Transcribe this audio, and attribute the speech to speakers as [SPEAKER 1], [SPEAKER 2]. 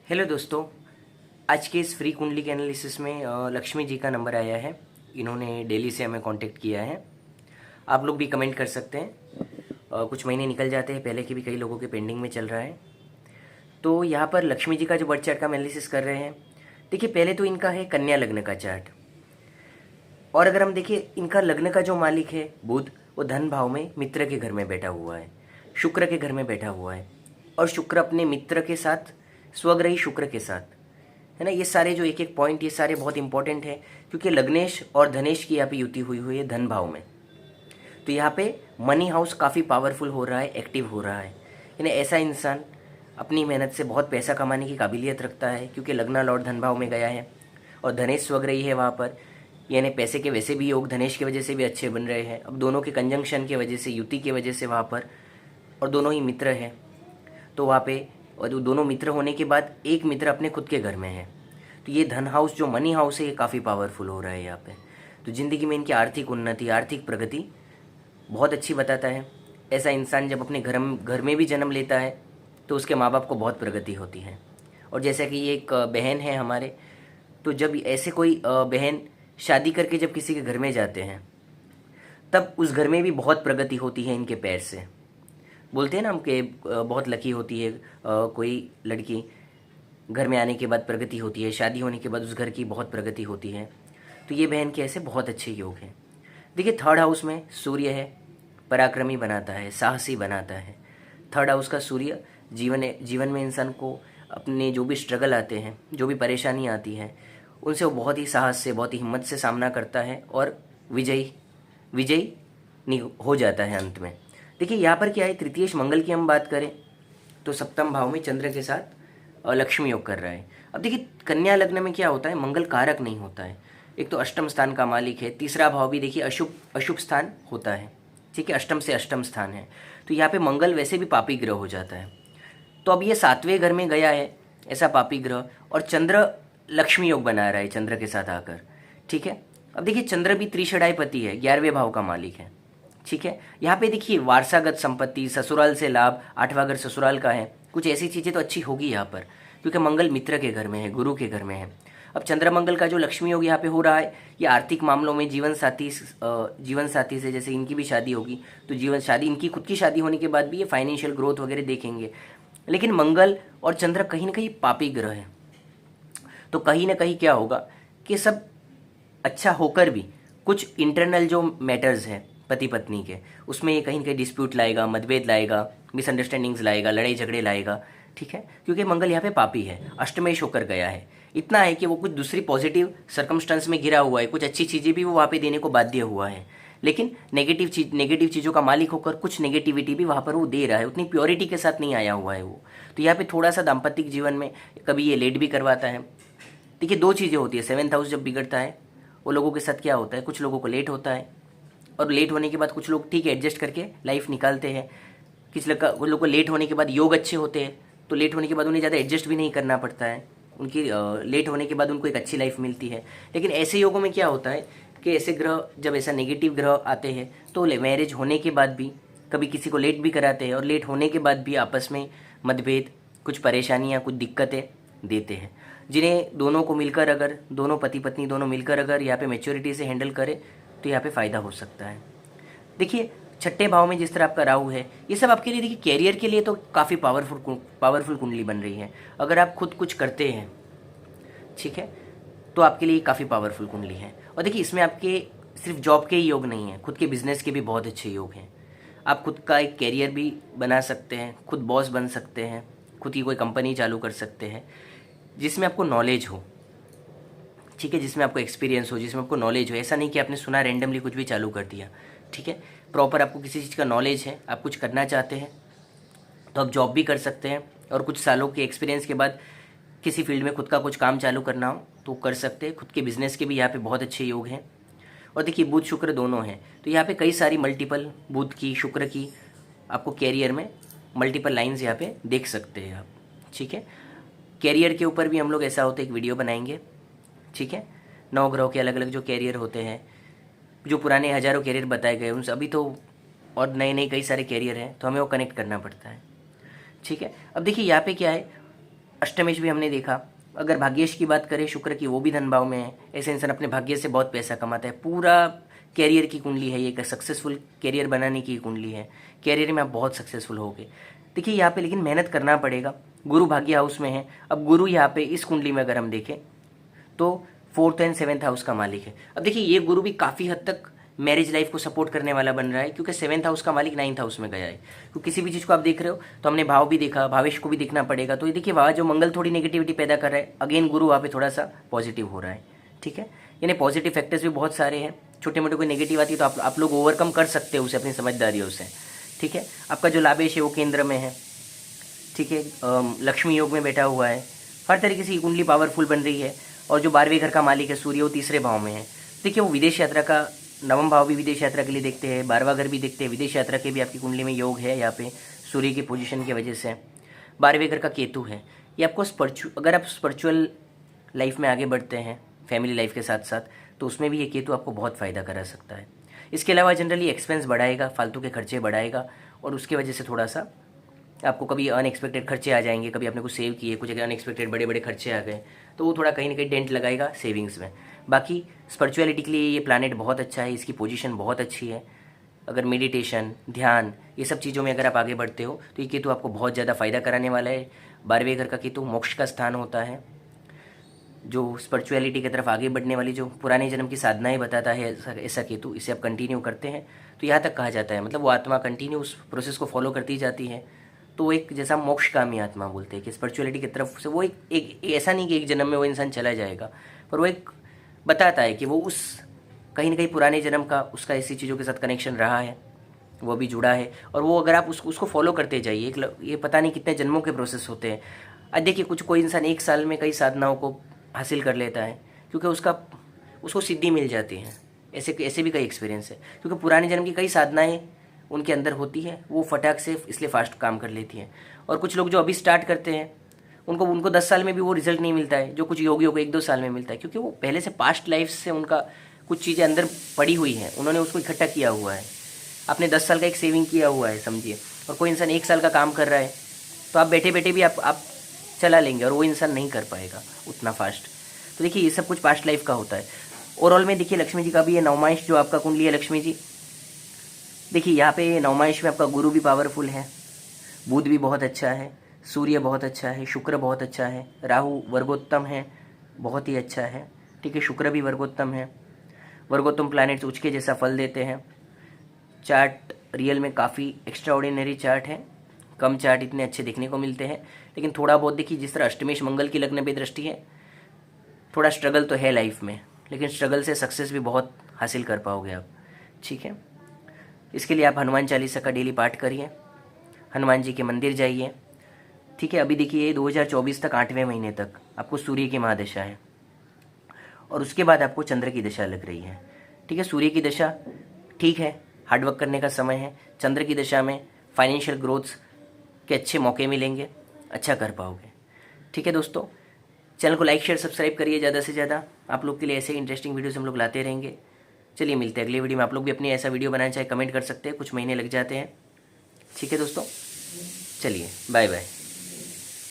[SPEAKER 1] Hello दोस्तों, आज के इस फ्री कुंडली के एनालिसिस में लक्ष्मी जी का नंबर आया है। इन्होंने दिल्ली से हमें कांटेक्ट किया है। आप लोग भी कमेंट कर सकते हैं। कुछ महीने निकल जाते हैं, पहले के भी कई लोगों के पेंडिंग में चल रहा है। तो यहाँ पर लक्ष्मी जी का जो बर्थ चार्ट का एनालिसिस कर रहे हैं, देखिए पहले तो इनका है कन्या लग्न का चार्ट। और अगर हम देखिए इनका लग्न का जो मालिक है बुध, वो धन भाव में मित्र के घर में बैठा हुआ है, शुक्र के घर में बैठा हुआ है। और शुक्र अपने मित्र के साथ, स्वग्रही शुक्र के साथ, है ना। ये सारे जो एक एक पॉइंट, ये सारे बहुत इंपॉर्टेंट है, क्योंकि लग्नेश और धनेश की यहाँ पे युति हुई हुई है धन भाव में। तो यहाँ पे मनी हाउस काफ़ी पावरफुल हो रहा है, एक्टिव हो रहा है। यानी ऐसा इंसान अपनी मेहनत से बहुत पैसा कमाने की काबिलियत रखता है, क्योंकि लग्ना लॉर्ड धन भाव में गया है और धनेश स्वग्रही है वहाँ पर। यानी पैसे के वैसे भी योग धनेश की वजह से भी अच्छे बन रहे हैं। अब दोनों के कंजंक्शन की वजह से, युति की वजह से वहाँ पर, और दोनों ही मित्र हैं तो वहाँ पे, और दोनों मित्र होने के बाद एक मित्र अपने खुद के घर में है। तो ये धन हाउस जो मनी हाउस है, ये काफ़ी पावरफुल हो रहा है यहाँ पे। तो ज़िंदगी में इनकी आर्थिक उन्नति, आर्थिक प्रगति बहुत अच्छी बताता है। ऐसा इंसान जब अपने घर में भी जन्म लेता है तो उसके माँ बाप को बहुत प्रगति होती है। और जैसा कि ये एक बहन है हमारे, तो जब ऐसे कोई बहन शादी करके जब किसी के घर में जाते हैं, तब उस घर में भी बहुत प्रगति होती है इनके पैर से। बोलते हैं ना हम कि बहुत लकी होती है कोई लड़की, घर में आने के बाद प्रगति होती है, शादी होने के बाद उस घर की बहुत प्रगति होती है। तो ये बहन के ऐसे बहुत अच्छे योग हैं। देखिए थर्ड हाउस में सूर्य है, पराक्रमी बनाता है, साहसी बनाता है। थर्ड हाउस का सूर्य जीवन में इंसान को अपने जो भी स्ट्रगल आते हैं, जो भी परेशानी आती है, उनसे वो बहुत ही साहस से, बहुत ही हिम्मत से सामना करता है और विजयी हो जाता है अंत में। देखिए यहाँ पर क्या है, तृतीयेश मंगल की हम बात करें तो सप्तम भाव में चंद्र के साथ लक्ष्मी योग कर रहा है। अब देखिए कन्या लग्न में क्या होता है, मंगल कारक नहीं होता है। एक तो अष्टम स्थान का मालिक है, तीसरा भाव भी देखिए अशुभ स्थान होता है, ठीक है, अष्टम से अष्टम स्थान है। तो यहाँ पे मंगल वैसे भी पापी ग्रह हो जाता है। तो अब ये 7वें घर में गया है ऐसा पापी ग्रह, और चंद्र लक्ष्मी योग बना रहा है चंद्र के साथ आकर, ठीक है। अब देखिए चंद्र भी त्रिषडाधिपति है, 11वें भाव का मालिक है, ठीक है। यहाँ पे देखिए वारसागत संपत्ति, ससुराल से लाभ, 8वां घर ससुराल का है, कुछ ऐसी चीज़ें तो अच्छी होगी यहाँ पर, क्योंकि मंगल मित्र के घर में है, गुरु के घर में है। अब चंद्र मंगल का जो लक्ष्मी योग यहाँ पे हो रहा है, ये आर्थिक मामलों में जीवन साथी से जैसे इनकी भी शादी होगी, तो इनकी खुद की शादी होने के बाद भी ये फाइनेंशियल ग्रोथ वगैरह देखेंगे। लेकिन मंगल और चंद्र कहीं ना कहीं पापी ग्रह है, तो कहीं ना कहीं क्या होगा कि सब अच्छा होकर भी कुछ इंटरनल जो मैटर्स हैं पति पत्नी के, उसमें ये कहीं ना कहीं डिस्प्यूट लाएगा, मतभेद लाएगा, मिसअंडरस्टैंडिंग्स लाएगा, लड़ाई झगड़े लाएगा, ठीक है। क्योंकि मंगल यहाँ पे पापी है, अष्टमेश होकर गया है। इतना है कि वो कुछ दूसरी पॉजिटिव सर्कमस्टेंस में गिरा हुआ है, कुछ अच्छी चीज़ें भी वो वहाँ पे देने को बाध्य हुआ है, लेकिन नेगेटिव चीज़ों का मालिक होकर कुछ नेगेटिविटी भी वहाँ पर वो दे रहा है, उतनी प्योरिटी के साथ नहीं आया हुआ है वो। तो यहाँ पे थोड़ा सा दाम्पत्य जीवन में कभी ये लेट भी करवाता है। देखिए दो चीज़ें होती है, 7th हाउस जब बिगड़ता है वो लोगों के साथ क्या होता है, कुछ लोगों को लेट होता है, और लेट होने के बाद कुछ लोग ठीक है एडजस्ट करके लाइफ निकालते हैं। कुछ लोग को लेट होने के बाद योग अच्छे होते हैं, तो लेट होने के बाद उन्हें ज़्यादा एडजस्ट भी नहीं करना पड़ता है, उनकी लेट होने के बाद उनको एक अच्छी लाइफ मिलती है। लेकिन ऐसे योगों में क्या होता है कि ऐसे ग्रह, जब ऐसा नेगेटिव ग्रह आते हैं तो मैरिज होने के बाद भी कभी किसी को लेट भी कराते हैं, और लेट होने के बाद भी आपस में मतभेद, कुछ परेशानियाँ, कुछ दिक्कतें देते हैं, जिन्हें दोनों को मिलकर, अगर दोनों पति पत्नी दोनों मिलकर अगर यहाँ पे मैच्योरिटी से हैंडल करें तो यहाँ पे फ़ायदा हो सकता है। देखिए छठे भाव में जिस तरह आपका राहु है, ये सब आपके लिए देखिए कैरियर के लिए तो काफ़ी पावरफुल कुंडली बन रही है। अगर आप खुद कुछ करते हैं, ठीक है, तो आपके लिए काफ़ी पावरफुल कुंडली है। और देखिए इसमें आपके सिर्फ जॉब के ही योग नहीं है, खुद के बिजनेस के भी बहुत अच्छे योग हैं। आप खुद का एक कैरियर भी बना सकते हैं, खुद बॉस बन सकते हैं, खुद की कोई कंपनी चालू कर सकते हैं जिसमें आपको नॉलेज हो, ठीक है, जिसमें आपको एक्सपीरियंस हो, जिसमें आपको नॉलेज हो। ऐसा नहीं कि आपने सुना रैंडमली कुछ भी चालू कर दिया, ठीक है। प्रॉपर आपको किसी चीज़ का नॉलेज है, आप कुछ करना चाहते हैं तो आप जॉब भी कर सकते हैं, और कुछ सालों के एक्सपीरियंस के बाद किसी फील्ड में खुद का कुछ काम चालू करना हो तो कर सकते हैं। खुद के बिजनेस के भी यहाँ पे बहुत अच्छे योग हैं। और देखिए बुध शुक्र दोनों हैं, तो यहाँ पे कई सारी मल्टीपल बुध की, शुक्र की, आपको कैरियर में मल्टीपल लाइन्स यहाँ पे देख सकते हैं आप, ठीक है। कैरियर के ऊपर भी हम लोग ऐसा होता है एक वीडियो बनाएंगे, ठीक है। 9 ग्रहों के अलग अलग जो कैरियर होते हैं, जो पुराने हज़ारों कैरियर बताए गए उनसे अभी तो और नए नए कई सारे कैरियर हैं, तो हमें वो कनेक्ट करना पड़ता है, ठीक है। अब देखिए यहाँ पे क्या है, अष्टमेश भी हमने देखा। अगर भाग्येश की बात करें शुक्र की, वो भी धन भाव में है। ऐसे इंसान अपने भाग्य से बहुत पैसा कमाता है। पूरा कैरियर की कुंडली है ये, एक सक्सेसफुल कैरियर बनाने की कुंडली है। कैरियर में आप बहुत सक्सेसफुल होगे। देखिए यहाँ पे लेकिन मेहनत करना पड़ेगा। गुरु भाग्य हाउस में है। अब गुरु यहाँ पे इस कुंडली में अगर हम देखें तो 4th एंड 7th हाउस का मालिक है। अब देखिए ये गुरु भी काफ़ी हद तक मैरिज लाइफ को सपोर्ट करने वाला बन रहा है, क्योंकि 7th हाउस का मालिक 9th हाउस में गया है। तो किसी भी चीज़ को आप देख रहे हो तो हमने भाव भी देखा, भावेश को भी देखना पड़ेगा। तो ये देखिए वहाँ जो मंगल थोड़ी नेगेटिविटी पैदा कर रहा है, अगेन गुरु वहाँ पे थोड़ा सा पॉजिटिव हो रहा है। ठीक है, यानी पॉजिटिव फैक्टर्स भी बहुत सारे हैं। छोटे मोटे कोई नेगेटिव आती है तो आप लोग ओवरकम कर सकते हो उसे अपनी समझदारियों से। ठीक है, आपका जो लाभेश है वो केंद्र में है। ठीक है, लक्ष्मी योग में बैठा हुआ है। हर तरीके से ये कुंडली पावरफुल बन रही है। और जो 12वें घर का मालिक है सूर्य, वो 3रे भाव में है। देखिए वो विदेश यात्रा का 9वां भाव भी विदेश यात्रा के लिए देखते हैं, 12वां घर भी देखते हैं। विदेश यात्रा के भी आपकी कुंडली में योग है यहाँ पे सूर्य की पोजीशन की वजह से। 12वें घर का केतु है। ये आपको अगर आप स्पिरिचुअल लाइफ में आगे बढ़ते हैं फैमिली लाइफ के साथ साथ, तो उसमें भी ये केतु आपको बहुत फ़ायदा करा सकता है। इसके अलावा जनरली एक्सपेंस बढ़ाएगा, फालतू के खर्चे बढ़ाएगा, और उसके वजह से थोड़ा सा आपको कभी अनएक्सपेक्टेड खर्चे आ जाएंगे। कभी आपने कुछ सेव किए, कुछ अगर अनएक्सपेक्टेड बड़े बड़े खर्चे आ गए तो वो थोड़ा कहीं ना कहीं डेंट लगाएगा सेविंग्स में। बाकी स्पिरिचुअलिटी के लिए ये प्लैनेट बहुत अच्छा है, इसकी पोजीशन बहुत अच्छी है। अगर मेडिटेशन, ध्यान, ये सब चीज़ों में अगर आप आगे बढ़ते हो तो ये केतु आपको बहुत ज़्यादा फ़ायदा कराने वाला है। 12वें घर का केतु मोक्ष का स्थान होता है, जो स्पिरिचुअलिटी की तरफ आगे बढ़ने वाली जो पुराने जन्म की साधनाएं बताता है ऐसा केतु, इसे आप कंटिन्यू करते हैं तो यहाँ तक कहा जाता है, मतलब वो आत्मा कंटिन्यू उस प्रोसेस को फॉलो करती जाती है। तो वो एक जैसा मोक्षकामी आत्मा बोलते हैं कि स्पिरिचुअलिटी की तरफ से वो एक ऐसा नहीं कि एक जन्म में वो इंसान चला जाएगा, पर वो एक बताता है कि वो उस कहीं ना कहीं पुराने जन्म का उसका ऐसी चीज़ों के साथ कनेक्शन रहा है, वो भी जुड़ा है। और वो अगर आप उसको फॉलो करते जाइए, ये पता नहीं कितने जन्मों के प्रोसेस होते हैं। अब देखिए कोई इंसान 1 साल में कई साधनाओं को हासिल कर लेता है क्योंकि उसको सिद्धि मिल जाती है। ऐसे भी कई एक्सपीरियंस है, क्योंकि पुराने जन्म की कई साधनाएं उनके अंदर होती है, वो फटाक से इसलिए फास्ट काम कर लेती हैं। और कुछ लोग जो अभी स्टार्ट करते हैं उनको 10 साल में भी वो रिजल्ट नहीं मिलता है, जो कुछ योगियों को 1-2 साल में मिलता है, क्योंकि वो पहले से पास्ट लाइफ से उनका कुछ चीज़ें अंदर पड़ी हुई हैं, उन्होंने उसको इकट्ठा किया हुआ है। आपने 10 साल का एक सेविंग किया हुआ है समझिए, और कोई इंसान 1 साल का काम कर रहा है तो आप बैठे बैठे भी आप चला लेंगे, और वो इंसान नहीं कर पाएगा उतना फास्ट। तो देखिए ये सब कुछ पास्ट लाइफ का होता है। ओवरऑल में देखिए लक्ष्मी जी का भी ये नवमाइश जो आपका कुंडली है लक्ष्मी जी, देखिए यहाँ पे नवमाइश में आपका गुरु भी पावरफुल है, बुध भी बहुत अच्छा है, सूर्य बहुत अच्छा है, शुक्र बहुत अच्छा है, राहु वर्गोत्तम है, बहुत ही अच्छा है। ठीक है, शुक्र भी वर्गोत्तम है। वर्गोत्तम प्लैनेट्स उच्च के जैसा फल देते हैं। चार्ट रियल में काफ़ी एक्स्ट्रा ऑर्डिनरी चार्ट है, कम चार्ट इतने अच्छे देखने को मिलते हैं। लेकिन थोड़ा बहुत देखिए जिस तरह अष्टमेश मंगल की लग्न पे दृष्टि है, थोड़ा स्ट्रगल तो है लाइफ में, लेकिन स्ट्रगल से सक्सेस भी बहुत हासिल कर पाओगे आप। ठीक है, इसके लिए आप हनुमान चालीसा का डेली पाठ करिए, हनुमान जी के मंदिर जाइए। ठीक है, अभी देखिए 2024 तक 8वें महीने तक आपको सूर्य की महादशा है, और उसके बाद आपको चंद्र की दशा लग रही है। ठीक है, सूर्य की दशा ठीक है, हार्डवर्क करने का समय है। चंद्र की दशा में फाइनेंशियल ग्रोथ्स के अच्छे मौके मिलेंगे, अच्छा कर पाओगे। ठीक है दोस्तों, चैनल को लाइक शेयर सब्सक्राइब करिए ज़्यादा से ज़्यादा। आप लोग के लिए ऐसे इंटरेस्टिंग वीडियोस हम लोग लाते रहेंगे। चलिए मिलते हैं अगली वीडियो में। आप लोग भी अपनी ऐसा वीडियो बनाना चाहे कमेंट कर सकते हैं, कुछ महीने लग जाते हैं। ठीक है दोस्तों, चलिए बाय बाय।